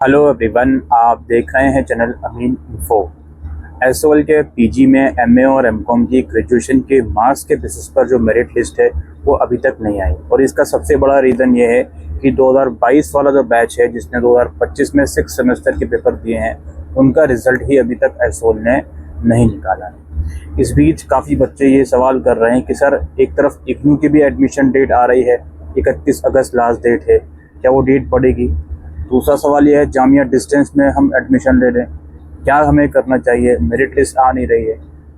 Hello everyone, आप देख रहे हैं चैनल अमीन इन्फो। एसओएल के पीजी में एमए और एमकॉम की ग्रेजुएशन के मार्क्स के बेसिस पर जो मेरिट लिस्ट है वो अभी तक नहीं आई, और इसका सबसे बड़ा रीज़न ये है कि 2022 वाला जो बैच है जिसने 2025 में 6 सेमेस्टर के पेपर दिए हैं उनका रिजल्ट ही अभी तक एसओएल ने नहीं निकाला है। इस बीच काफ़ी बच्चे ये सवाल कर रहे हैं कि सर, एक तरफ इग्नू की भी एडमिशन डेट आ रही है, 31 अगस्त लास्ट डेट है, क्या वो डेट पड़ेगी? दूसरा सवाल यह है, जामिया डिस्टेंस में हम एडमिशन ले लें, क्या हमें करना चाहिए? मेरिट लिस्ट आ नहीं रही है।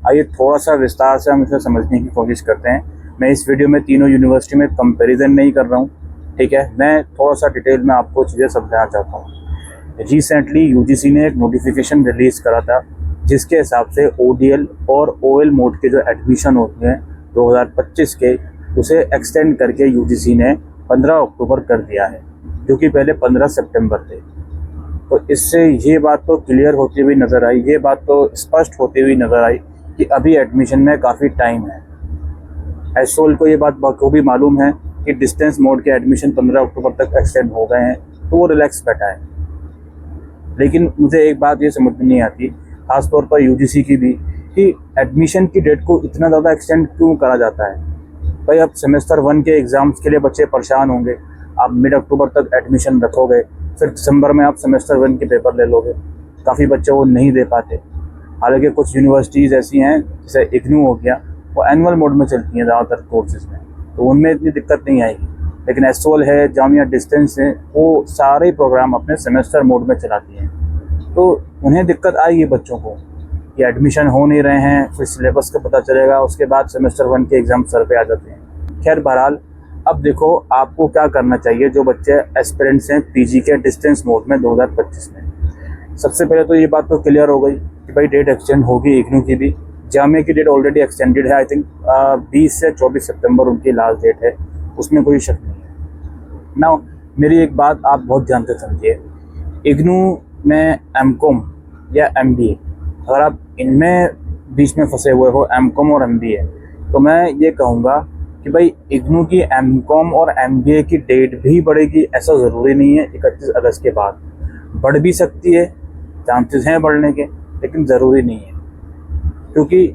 आइए थोड़ा सा विस्तार से हम इसे समझने की कोशिश करते हैं। मैं इस वीडियो में तीनों यूनिवर्सिटी में कंपैरिजन नहीं कर रहा हूँ, ठीक है। मैं थोड़ा सा डिटेल में आपको चीज़ें समझाना चाहता हूँ। रिसेंटली यूजीसी ने एक नोटिफिकेशन रिलीज़ करा था जिसके हिसाब से ओडीएल और ओएल मोड के जो एडमिशन होते हैं 2025 के, उसे एक्सटेंड करके यूजीसी ने 15 अक्टूबर कर दिया है, जो कि पहले 15 सितंबर थे। तो इससे ये बात तो क्लियर होती हुई नज़र आई, ये बात तो स्पष्ट होती हुई नज़र आई कि अभी एडमिशन में काफ़ी टाइम है। एसओएल को ये बात बखूबी मालूम है कि डिस्टेंस मोड के एडमिशन 15 अक्टूबर तक एक्सटेंड हो गए हैं, तो वो रिलैक्स बैठा है। लेकिन मुझे एक बात ये समझ में नहीं आती, खासतौर पर यूजीसी की भी, कि एडमिशन की डेट को इतना ज़्यादा एक्सटेंड क्यों करा जाता है। भाई, अब सेमेस्टर 1 के एग्ज़ाम्स के लिए बच्चे परेशान होंगे, आप मिड अक्टूबर तक एडमिशन रखोगे, फिर दिसंबर में आप सेमेस्टर 1 के पेपर ले लोगे। काफ़ी बच्चे वो नहीं दे पाते। हालांकि कुछ यूनिवर्सिटीज़ ऐसी हैं, जैसे इग्नू हो गया, वो एनुअल मोड में चलती हैं ज़्यादातर कोर्सेज में, तो उनमें इतनी दिक्कत नहीं आएगी। लेकिन एसओएल है, जामिया डिस्टेंस है, वो सारे प्रोग्राम अपने सेमेस्टर मोड में चलाती हैं, तो उन्हें दिक्कत आएगी बच्चों को कि एडमिशन हो नहीं रहे हैं, फिर सिलेबस का पता चलेगा, उसके बाद सेमेस्टर 1 के एग्ज़ाम सर पे आ जाते हैं। खैर बहरहाल, अब देखो आपको क्या करना चाहिए जो बच्चे एस्पिरेंट्स हैं पीजी के डिस्टेंस मोड में 2025 में। सबसे पहले तो ये बात तो क्लियर हो गई कि भाई डेट एक्सटेंड होगी इग्नू की भी। जामिया की डेट ऑलरेडी एक्सटेंडेड है, आई थिंक 20 से 24 सितंबर उनकी लास्ट डेट है, उसमें कोई शक नहीं है। नाउ मेरी एक बात आप बहुत ध्यान से समझिए, इग्नू में एमकॉम या एमबीए, अगर आप इनमें बीच में फंसे हुए हो, एमकॉम और एमबीए, तो मैं ये कहूँगा कि भाई इग्नू की एमकॉम और एमबीए की डेट भी बढ़ेगी, ऐसा ज़रूरी नहीं है। 31 अगस्त के बाद बढ़ भी सकती है, चांसेस हैं बढ़ने के, लेकिन ज़रूरी नहीं है, क्योंकि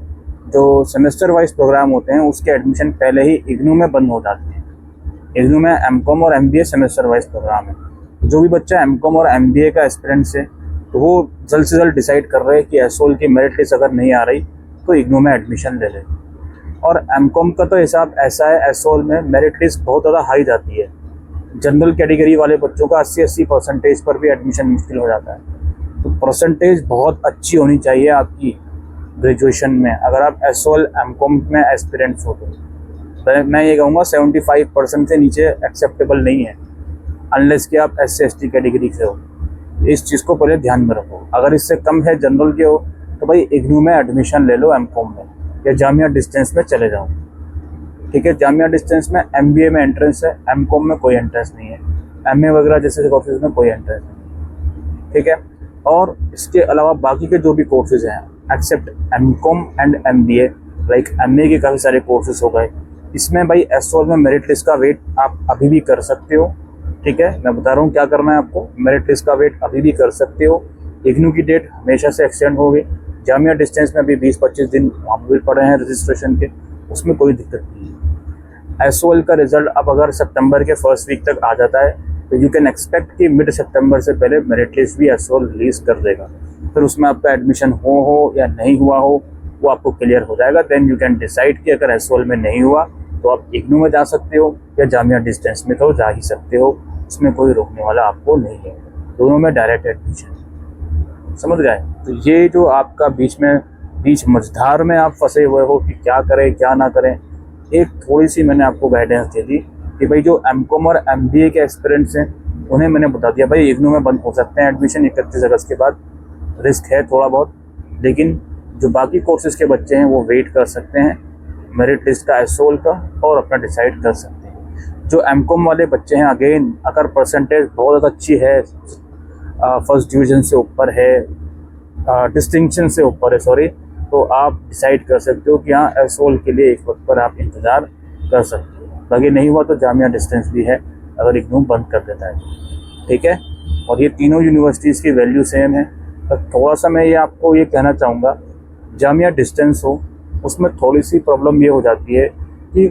जो सेमेस्टर वाइज प्रोग्राम होते हैं उसके एडमिशन पहले ही इग्नू में बंद हो जाते हैं। इग्नू में एमकॉम और एमबीए सेमेस्टर वाइज प्रोग्राम है। जो भी बच्चा एमकॉम और एमबीए का एस्पिरेंट्स है, तो वो जल्द से जल्द डिसाइड कर रहे हैं कि एसओएल की मेरिट लिस्ट अगर नहीं आ रही तो इग्नू में एडमिशन ले लें। और एमकॉम का तो हिसाब ऐसा है, एसओएल में मेरिट लिस्ट बहुत ज़्यादा हाई जाती है। जनरल कैटेगरी वाले बच्चों का 80% पर भी एडमिशन मुश्किल हो जाता है। तो परसेंटेज बहुत अच्छी होनी चाहिए आपकी ग्रेजुएशन में, अगर आप एसओएल एमकॉम में एस्पिरेंट्स हो तो मैं ये कहूँगा 75% से नीचे एक्सेप्टेबल नहीं है, अनलेस कि आप SC/ST कैटेगरी से हो। इस चीज़ को पहले ध्यान में रखो। अगर इससे कम है, जनरल के हो, तो भाई इग्नू में एडमिशन ले लो एमकॉम में, या जामिया डिस्टेंस में चले जाओ, ठीक है। जामिया डिस्टेंस में एमबीए में एंट्रेंस है, एमकॉम में कोई एंट्रेंस नहीं है, एमए वगैरह जैसे कोर्सेज में कोई एंट्रेंस नहीं, ठीक है। और इसके अलावा बाकी के जो भी कोर्सेज हैं, except MCom and MBA, like MA के काफ़ी सारे कोर्सेज हो गए, इसमें भाई एसओएल में मेरिट लिस्ट का वेट आप अभी भी कर सकते हो, ठीक है। मैं बता रहा हूँ क्या करना है आपको, मेरिट लिस्ट का वेट अभी भी कर सकते हो। इग्नू की डेट हमेशा से एक्सटेंड होगी। जामिया डिस्टेंस में अभी 20-25 दिन वहाँ भी पड़े हैं रजिस्ट्रेशन के, उसमें कोई दिक्कत नहीं है। एसओएल का रिजल्ट अब अगर सितंबर के फर्स्ट वीक तक आ जाता है तो यू कैन एक्सपेक्ट कि मिड सितंबर से पहले मेरिट लिस्ट भी एसओएल रिलीज़ कर देगा। फिर उसमें आपका एडमिशन हो या नहीं हुआ हो, वो आपको क्लियर हो जाएगा। देन यू कैन डिसाइड कि अगर एसओएल में नहीं हुआ तो आप इग्नू में जा सकते हो, या जामिया डिस्टेंस में तो जा ही सकते हो, उसमें कोई रोकने वाला आपको नहीं है। दोनों में डायरेक्ट एडमिशन, समझ गए। तो ये जो आपका बीच मझधार में आप फंसे हुए हो कि क्या करें क्या ना करें, एक थोड़ी सी मैंने आपको गाइडेंस दे दी कि भाई जो एमकॉम और एमबीए के एस्पिरेंट्स हैं उन्हें मैंने बता दिया भाई इग्नू में बंद हो सकते हैं एडमिशन 31 अगस्त के बाद, रिस्क है थोड़ा बहुत, लेकिन जो बाकी कोर्सेज के बच्चे हैं वो वेट कर सकते हैं मेरिट लिस्ट का, एसओएल का, और अपना डिसाइड कर सकते हैं। जो एमकॉम वाले बच्चे हैं, अगेन अगर परसेंटेज बहुत ज़्यादा अच्छी है, फर्स्ट डिवीज़न से ऊपर है, डिस्टिंक्शन से ऊपर है, सॉरी, तो आप डिसाइड कर सकते हो कि हाँ एसओएल के लिए एक वक्त पर आप इंतज़ार कर सकते हो। बाकी नहीं हुआ तो जामिया डिस्टेंस भी है, अगर इग्नू बंद कर देता है, ठीक है। और ये तीनों यूनिवर्सिटीज़ की वैल्यू सेम है। पर थोड़ा सा मैं ये आपको ये कहना चाहूँगा, जामिया डिस्टेंस हो उसमें थोड़ी सी प्रॉब्लम ये हो जाती है कि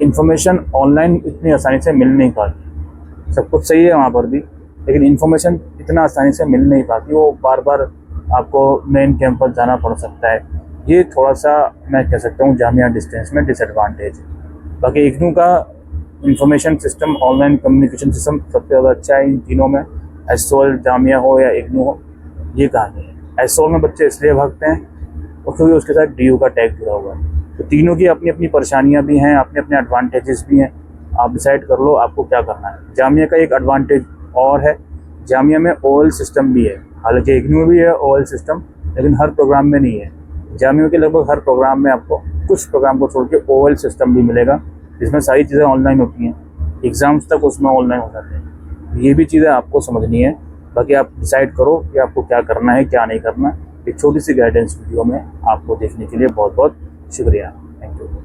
इन्फॉर्मेशन ऑनलाइन इतनी आसानी से मिल नहीं पाती। सब कुछ सही है वहाँ पर भी, लेकिन इन्फॉर्मेशन इतना आसानी से मिल नहीं पाती, वो बार बार आपको मेन कैंपस जाना पड़ सकता है। ये थोड़ा सा मैं कह सकता हूँ जामिया डिस्टेंस में डिसएडवांटेज। बाकी इग्नू का information system, online communication system सबसे ज़्यादा अच्छा है इन तीनों में। एसओएल, जामिया हो या इग्नू हो, ये कहानी है। एसओएल में बच्चे इसलिए भागते हैं क्योंकि उसके साथ डीयू का टैग जुड़ा हुआ है। तो तीनों की अपनी अपनी परेशानियां भी हैं, अपने अपने एडवांटेजेस भी हैं। आप डिसाइड कर लो आपको क्या करना है। जामिया का एक एडवांटेज और है, जामिया में ओएल सिस्टम भी है। हालांकि इग्नू में भी है ओएल सिस्टम, लेकिन हर प्रोग्राम में नहीं है। जामिया के लगभग हर प्रोग्राम में आपको कुछ प्रोग्राम को छोड़ के ओएल सिस्टम भी मिलेगा, जिसमें सारी चीज़ें ऑनलाइन होती हैं, एग्ज़ाम्स तक उसमें ऑनलाइन हो जाते हैं। ये भी चीज़ें आपको समझनी है। बाकी आप डिसाइड करो कि आपको क्या करना है क्या नहीं करना। एक छोटी सी गाइडेंस वीडियो में आपको देखने के लिए बहुत बहुत शुक्रिया। Thank you.